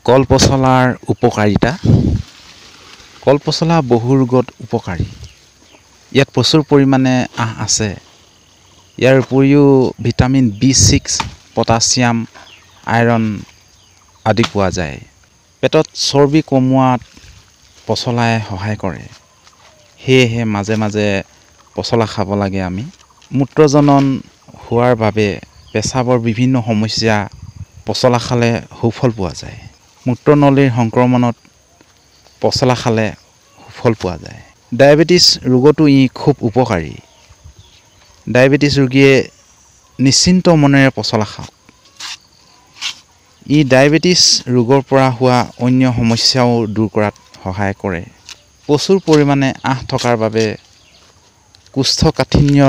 কল পচলাৰ উপকাৰিতা। কল পচলা বহু ৰোগত উপকাৰী। ইয়াত প্ৰচুৰ পৰিমাণে আঁহ আছে। ইয়াৰ উপৰিও ভিটামিন B6, পটাছিয়াম, আইৰণ আদি পোৱা যায়। পেটত চৰ্বি কমোৱাত পচলাই সহায় কৰে। সেয়েহে মাজে মাজে পচলা খাব লাগে আমি। মূত্ৰজনন হোৱাৰ বাবে পেচাবৰ বিভিন্ন সমস্যা পচলা খালে সুফল পোৱা যায়। মূত্ৰনলীৰ সংক্ৰমণত পচলা খালে সুফল পোৱা যায়। ডায়েবেটিছ ৰোগতো ই খুব উপকাৰী। ডায়েবেটিছ ৰোগীয়ে নিশ্চিন্ত মনেৰে পচলা খাওক। ই ডায়েবেটিছ ৰোগৰ পৰা হোৱা অন্য সমস্যাও দূৰ কৰাত সহায় কৰে। প্ৰচুৰ পৰিমাণে আঁহ থকাৰ বাবে কোষ্ঠকাঠিন্য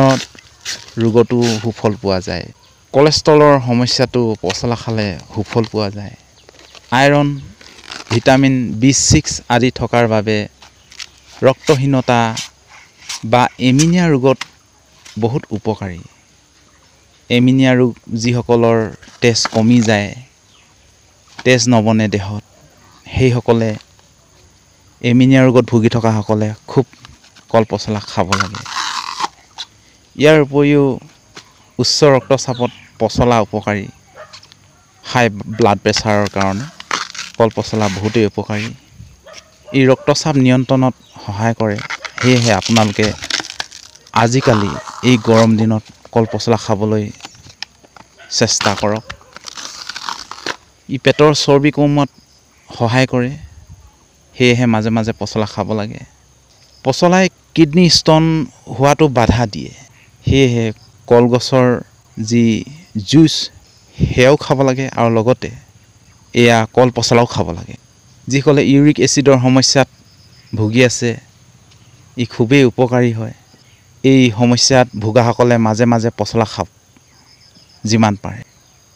ৰোগতো সুফল পোৱা যায়। কলেষ্ট্ৰলৰ সমস্যাটো পচলা খালে সুফল পোৱা যায়। আইৰণ, ভিটামিন B6 আদি থকাৰ বাবে ৰক্তহীনতা বা এমিনিয়া ৰোগত বহুত উপকাৰী। এমিনিয়া ৰোগ যিসকলৰ তেজ কমি যায়, তেজ নবনে দেহত, সেইসকলে এমিনিয়া ৰোগত ভুগি থকাসকলে খুব কল পচলা খাব লাগে। ইয়াৰ উপৰিও উচ্চ ৰক্তচাপত পচলা উপকাৰী। হাই ব্লাড প্ৰেছাৰৰ কাৰণে কল পচলা বহুতেই উপকাৰী। ই ৰক্তচাপ নিয়ন্ত্ৰণত সহায় কৰে। সেয়েহে আপোনালোকে আজিকালি এই গৰম দিনত কল পচলা খাবলৈ চেষ্টা কৰক। ই পেটৰ চৰ্বি কমোৱাত সহায় কৰে। সেয়েহে মাজে মাজে পচলা খাব লাগে। পচলাই কিডনী ষ্ট'ন হোৱাটো বাধা দিয়ে। সেয়েহে কলগছৰ যি জুইচ সেয়াও খাব লাগে আৰু লগতে এয়া কল পচলাও খাব লাগে। যিসকলে ইউৰিক এচিডৰ সমস্যাত ভুগি আছে, ই খুবেই উপকাৰী হয়। এই সমস্যাত ভোগাসকলে মাজে মাজে পচলা খাওক যিমান পাৰে।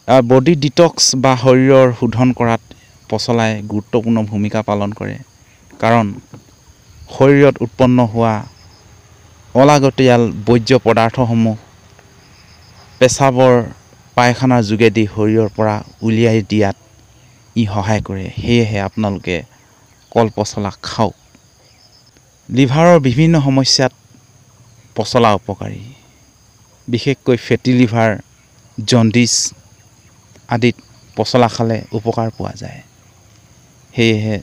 আৰু বডি ডিটক্স বা শৰীৰৰ শোধন কৰাত পচলাই গুৰুত্বপূৰ্ণ ভূমিকা পালন কৰে। কাৰণ শৰীৰত উৎপন্ন হোৱা অলাগতিয়াল বৰ্জ্য পদাৰ্থসমূহ পেচাবৰ পায়খানাৰ যোগেদি শৰীৰৰ পৰা উলিয়াই দিয়াত ই সহায় কৰে। সেয়েহে আপোনালোকে কল পচলা খাওক। লিভাৰৰ বিভিন্ন সমস্যাত পচলা উপকাৰী। বিশেষকৈ ফেটি লিভাৰ, জণ্ডিছ আদিত পচলা খালে উপকাৰ পোৱা যায়। সেয়েহে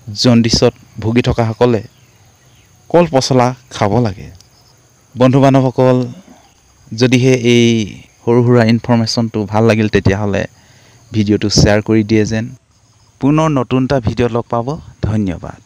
জণ্ডিছত ভুগি থকাসকলে কল পচলা খাব লাগে। বন্ধু বান্ধৱসকল, যদিহে এই সৰু সুৰা ইনফৰমেশ্যনটো ভাল লাগিল তেতিয়াহ'লে ভিডিঅ'টো শ্বেয়াৰ কৰি দিয়ে যেন। পুনৰ নতুন এটা ভিডিঅ' লগ পাব। ধন্যবাদ।